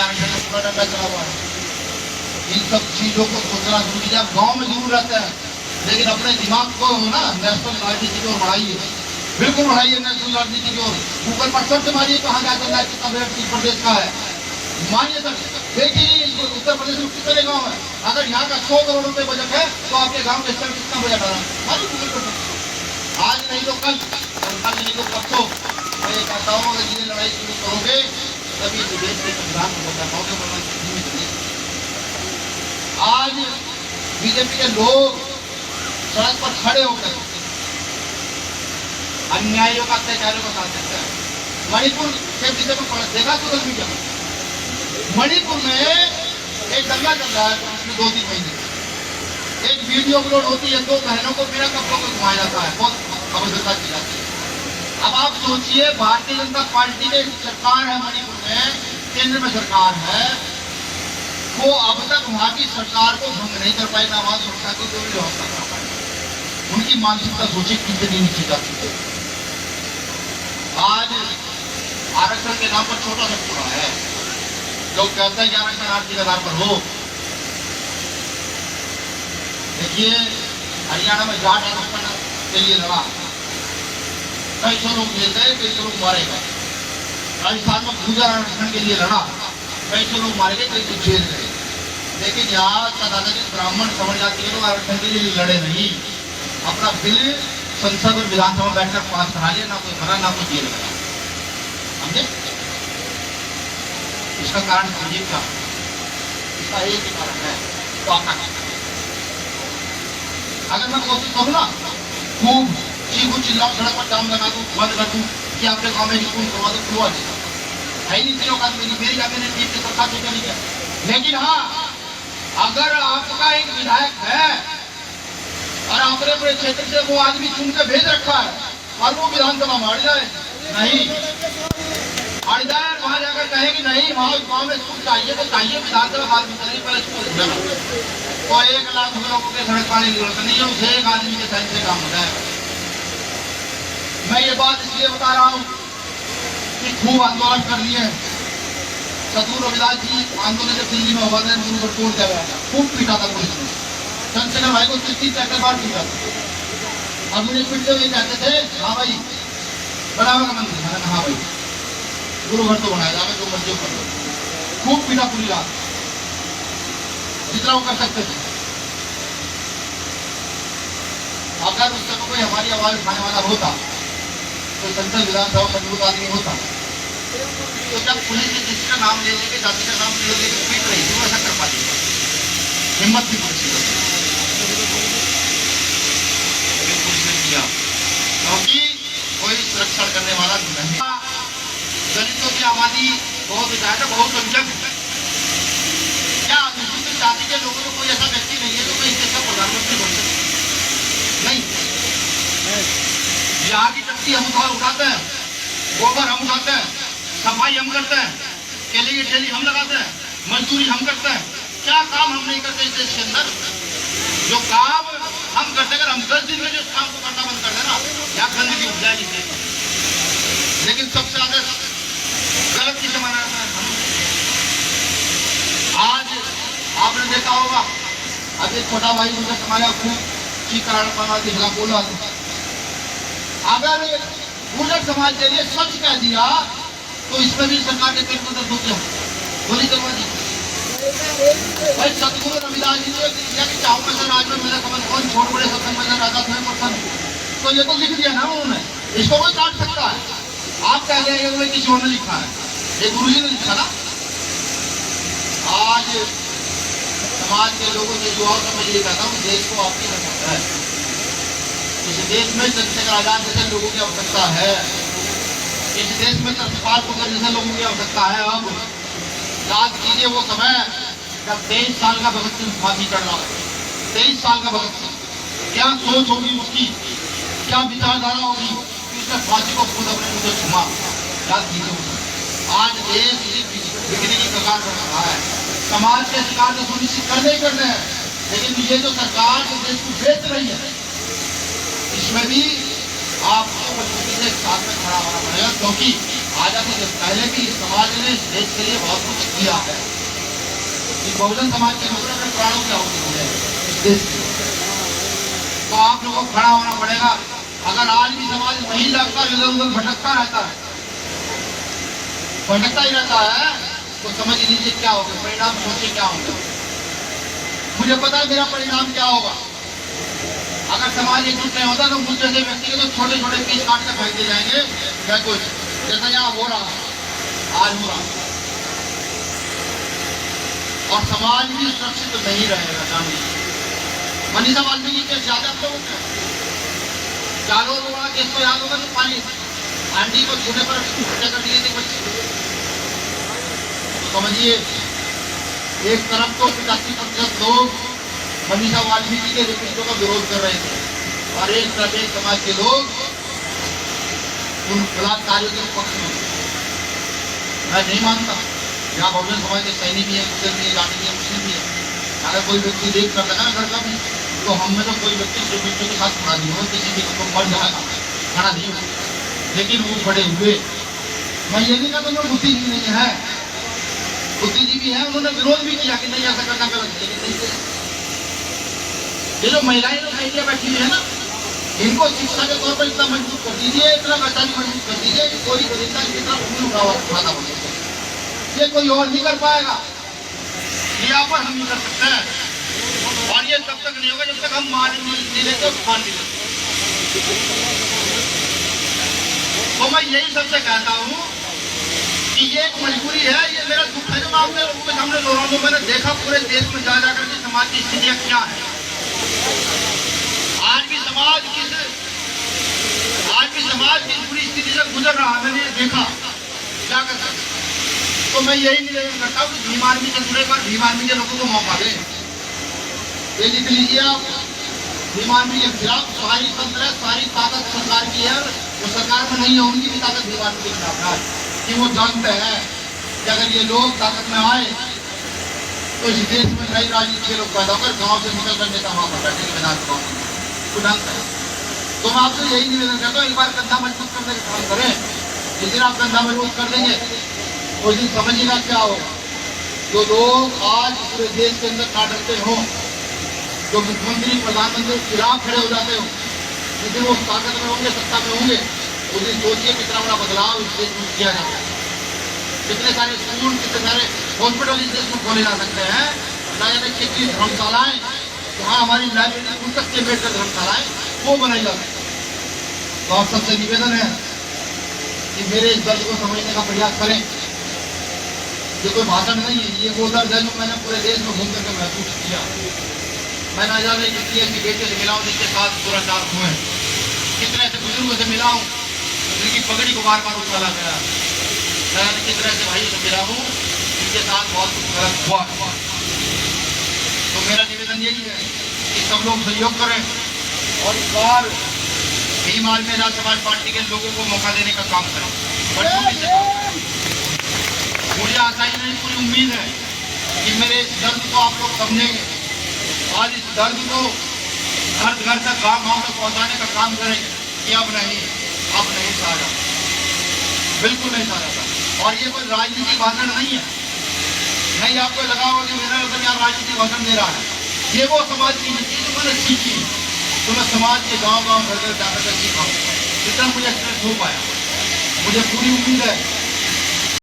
आरक्षण में पूरा डंडा चला हुआ है। इन सब चीजों को सोचना शुरू कीजिए। आप गाँव में जरूर रहते हैं, लेकिन अपने दिमाग को ना नेशनल राजनीति की ओर बढ़ाइए, बिल्कुल बढ़ाइए नेशनल राजनीति की ओर। गूगल पर सर्च मारिए कहाँ क्या चल रहा है, कितना बजट किस प्रदेश का है। मानिए सर, देखिए उत्तर प्रदेश में कितने गाँव है, अगर यहाँ का 100 करोड़ रुपए बजट है तो आपके गाँव के स्तर कितना बजट आ रहा है, मानिए गूगल पर। आज नहीं तो कल, और कल नहीं तो परसों। मैं ये कहता हूँ अगर ये लड़ाई शुरू करोगे तभी देश के संविधान को बचा पाओगे, वरना आज बीजेपी के लोग सड़क पर खड़े होकर अन्यायों का अत्याचारों का साथ देते हैं। मणिपुर के विषय में देखा सोशल मीडिया में, मणिपुर में एक दंगा चल रहा है पिछले 2-3 महीने। एक वीडियो अपलोड होती है, 2 बहनों को बिना कपड़ों को घुमाया जाता है, बहुत अभद्रता की जाती है। अब आप सोचिए, भारतीय जनता पार्टी की सरकार है मणिपुर में, केंद्र में सरकार है, वो अब तक वहां की सरकार को भंग नहीं कर पाई, ना वहां सुरक्षा की कोई व्यवस्था कर पाई। उनकी मानसिकता सोचिए कितनी नीचे जा चुकी है। आज आरक्षण के नाम पर छोटा सा टुकड़ा है, लोग कहते हैं कि आरक्षण आर्थिक आधार पर हो। देखिए, हरियाणा में जाट आरक्षण के लिए लड़ा, कई सौ लोग जेल गए, कई सौ लोग मारे गए। राजस्थान में गुर्जर आरक्षण के लिए लड़ा, कई सौ लोग मारे गए, कई सौ जेल गए। लेकिन यहाँ तथाकथित ब्राह्मण समझ जाती है लोग आरक्षण के लिए लड़े नहीं, अपना बिल संसद और विधानसभा में बैठकर पास करा लिया, ना कोई मरा ना कोई जेल गया। समझे? इसका कारण समझिए क्या, इसका एक ही कारण है, ताकत। अगर मैं कोशिश करूँ ना, खूब चीखू चिल्लाऊं, सड़क पर जाम लगा दूं, बंद कर दूं कि आपके गाँव में स्कूल करवा दूं, खुलवा देगा है नहीं तीनों का मेरी क्या मैंने टीम के सरकार से नहीं किया। लेकिन हाँ, अगर आपका एक विधायक है और आपने अपने क्षेत्र से वो आदमी चुन के भेज रखा है और वो विधानसभा में अड़ जाए, नहीं अड़ जाए, वहां जाकर कहे कि नहीं वहां गाँव में स्कूल चाहिए तो चाहिए, विधानसभा बाद में चलिए, पहले स्कूल तो 1 लाख लोगों के सड़क पाने की जरूरत नहीं है, उसे एक आदमी के साइन से काम हो जाएगा। मैं ये बात इसलिए बता रहा हूँ कि खूब आंदोलन कर लिए। सतगुरु रविदास जी आंदोलन जब दिल्ली में हुआ था, गुरु को तोड़ दिया गया था, खूब पीटा था पुलिस ने, चंद्रशेखर भाई को 30-35 बार पीटा था। अब उन्हें पीटते हुए कहते थे, हाँ भाई बनावा का मंदिर, मैंने कहा हाँ भाई गुरु घर तो बनाया जाए, जो मर्जी कर लो। खूब पीटा पूरी रात, जितना वो कर सकते थे। अगर उस समय कोई हमारी आवाज उठाने वाला होता, तो संसद विधानसभा मजबूत आदमी होता, तो जब पुलिस ने किसी का नाम ले लेके, जाति का नाम ले लेके पीट रही थी, वो ऐसा कर पाती, हिम्मत थी पुलिस ने किया, क्योंकि कोई सुरक्षा करने वाला नहीं। दलितों की आबादी बहुत ज्यादा, बहुत संख्यक है। क्या अनुसूचित जाति के लोगों में कोई ऐसा व्यक्ति नहीं है जो कोई देश का प्रधानमंत्री बन सके? नहीं। यहाँ की टट्टी हम उठाते हैं, गोबर हम उठाते हैं, सफाई हम करते हैं, केले की ठेली हम लगाते हैं, मजदूरी हम करते हैं। क्या काम हम नहीं करते इस देश के अंदर? जो काम हम करते, अगर हम 10 दिन में जो काम को करना बंद कर देना, यहाँ गंदगी उठ जाएगी। लेकिन सबसे ज्यादा गलत किसे मना रहा है? आज आपने देखा होगा, अब एक छोटा भाई मुझे समाया, खूब चीख कराना के खिलाफ बोला। अगर गुर्जर समाज के लिए सच कह दिया तो इसमें भी सरकार के पेट में दर्द हो गया, गोली चलवा दी। भाई सतगुरु रविदास जी ने लिखा कि चाहूँ में राज में मेरा कमल कौन, छोड़ बड़े सत्संग में राजा थे प्रसन्न, तो ये तो लिख दिया ना उन्होंने, इसको कोई काट सकता है? आप कह रहे किसी और ने लिखा है, ये गुरु जी ने लिखा ना। आज समाज के लोगों से युवाओं से मैं ये कहता हूँ, देश को आपकी आवश्यकता है, इस देश में चंद्रशेखर आजाद जैसे लोगों की आवश्यकता है, इस देश में चंद्रपाल मुखर्जी जैसे लोगों की आवश्यकता है। अब याद कीजिए वो समय जब 23 साल का भगत सिंह फांसी चढ़ रहा है, 23 साल का भगत सिंह, क्या सोच होगी उसकी, क्या विचारधारा होगी, उसने फांसी को खुद अपने मुझे छुमा। याद कीजिए, आज देश बिकने की कगार पर रहा है, समाज के अधिकार को सुनिश्चित करने ही करने हैं, लेकिन ये जो सरकार जो देश को बेच रही है, इसमें भी आपको मजबूती से साथ में खड़ा होना पड़ेगा, क्योंकि आजादी से पहले भी इस समाज ने इस देश के लिए बहुत कुछ किया है। इस बहुजन समाज के मतलब अपने प्राणों की आहुति दी है इस देश के लिए। तो आप लोगों को खड़ा होना पड़ेगा। अगर आज भी समाज वही लगता है, इधर उधर भटकता रहता है, भटकता ही रहता है, तो समझ लीजिए क्या होगा, परिणाम सोचिए क्या होगा। मुझे पता है मेरा परिणाम क्या होगा। अगर समाज एकजुट नहीं होता तो मुझ जैसे व्यक्ति के तो छोटे छोटे पीस काट कर फेंक दिए जाएंगे, क्या कुछ जैसा यहाँ हो रहा, आज हो रहा। और समाज भी सुरक्षित नहीं रहेगा। जानिए मनीषा वाल्मीकि के ज्यादा लोग चारों लोगों केस को याद होगा, तो पानी आंटी को छूने पर हत्या कर दिए थे बच्चे। समझिए, एक तरफ तो 85% लोग मनीषा वाल्मीकि के रिपोर्टों का विरोध कर रहे थे और एक तरफ एक समाज के लोग उन बलात्कारियों के पक्ष में। मैं नहीं मानता, यहाँ बहुजन समाज के सैनिक भी है, मुस्लिम भी है, जाति भी है, मुस्लिम भी है। अगर कोई व्यक्ति देख कर लगा ना घर का भी, तो हम में तो कोई व्यक्ति श्रीमित्रों के साथ खड़ा नहीं हो, किसी भी को मर जाएगा, खड़ा नहीं हो, लेकिन वो खड़े हुए। मैं ये नहीं कहता उन्होंने बुद्धिजीवी नहीं है, बुद्धिजीवी है, उन्होंने विरोध भी किया कि नहीं ऐसा करना गलत, लेकिन नहीं किया। ये जो महिलाएं लोग इंडिया बैठी हुई है ना, इनको शिक्षा के तौर पर इतना मजबूत कर दीजिए, इतना वैचारिक मजबूत कर दीजिए कि कोई दरिद्रता की तरफ उंगली उठाना पड़ सकता है। ये कोई और नहीं कर पाएगा, ये आप हम नहीं कर सकते हैं। और ये तब तक नहीं होगा जब तक हम मान नहीं लेते और मान नहीं लेते। तो मैं यही सबसे कहता हूँ कि ये एक मजबूरी है, ये मेरा दुख है जो मैं आपके लोगों के सामने रो रहा हूँ। मैंने देखा पूरे देश में जा जाकर के समाज की स्थितियाँ क्या है। आज भी समाज की बुरी स्थिति से गुजर रहा है, मैंने ये देखा। क्या कर सकते, तो मैं यही निवेदन करता हूँ कि भीम आर्मी से जुड़े पर भीम आर्मी के लोगों को मौका दें। ये लिख लीजिए आप, भीम आर्मी के खिलाफ सारी तंत्र है, सारी ताकत सरकार की है, वो सरकार में नहीं है, उनकी भी ताकत भीम आर्मी के खिलाफ है। कि वो जानते हैं कि अगर ये लोग ताकत में आए तो इस देश में नई राजनीति के लोग पैदा होकर गांव से निकल कर नेता वहां पर बैठेंगे विधानसभा में, वो जानते हैं। तो मैं आपसे यही निवेदन करता हूँ, एक बार कंधा मजबूत करने का काम करें। जिस दिन आप कंधा मजबूत कर देंगे उस दिन समझिएगा क्या होगा। जो लोग आज पूरे देश के अंदर ना डरते हो, जो मुख्यमंत्री प्रधानमंत्री के खिलाफ खड़े हो जाते हो, जिस दिन वो ताकत में होंगे, सत्ता में होंगे, उस दिन सोचिए कितना बड़ा बदलाव इस देश में किया जाता है। कितने सारे स्कूल, कितने सारे हॉस्पिटल इस देश में खोले जा सकते हैं, ना जाने कितनी धर्मशालाएं, जहाँ हमारी लाइब्रेरी उन तक के बेहतर धर्मशालाएं वो बनाई जा सकती है। तो आप सबसे निवेदन है कि मेरे इस दर्द को समझने का प्रयास करें। ये कोई भाषण नहीं है, ये वो दर्द है जो मैंने पूरे देश में घूम करके महसूस किया। मैं ना जाने कितनी ऐसी बेटे से मिला हूँ जिनके साथ दुराचार हुए, कितने ऐसे बुजुर्गों से मिला हूँ जिनकी पगड़ी को बार बार उछाला गया, मैं कितने ऐसे भाइयों से मिला हूँ जिनके साथ बहुत कुछ गलत हुआ। तो मेरा निवेदन यही है कि सब लोग सहयोग करें और इस बार भीम आर्मी आजाद समाज पार्टी के लोगों को मौका देने का काम करें। मुझे आशा ही नहीं, पूरी उम्मीद है कि मेरे इस दर्द को आप लोग समझेंगे और इस दर्द को घर घर तक, गाँव गाँव तक पहुँचाने का काम करेंगे कि अब नहीं सहा जाता, बिल्कुल नहीं सहा जाता। और ये कोई राजनीतिक भाषण नहीं है, नहीं आपको लगा होगा कि मेरा मतलब यहाँ राजनीतिक भाषण दे रहा है। ये वो समाज की नीति जो मैंने सीखी, तो मैं समाज के गाँव गाँव घर घर जाकर सीखा हूँ, जितना मुझे एक्सपीरियंस हो पाया। मुझे पूरी उम्मीद है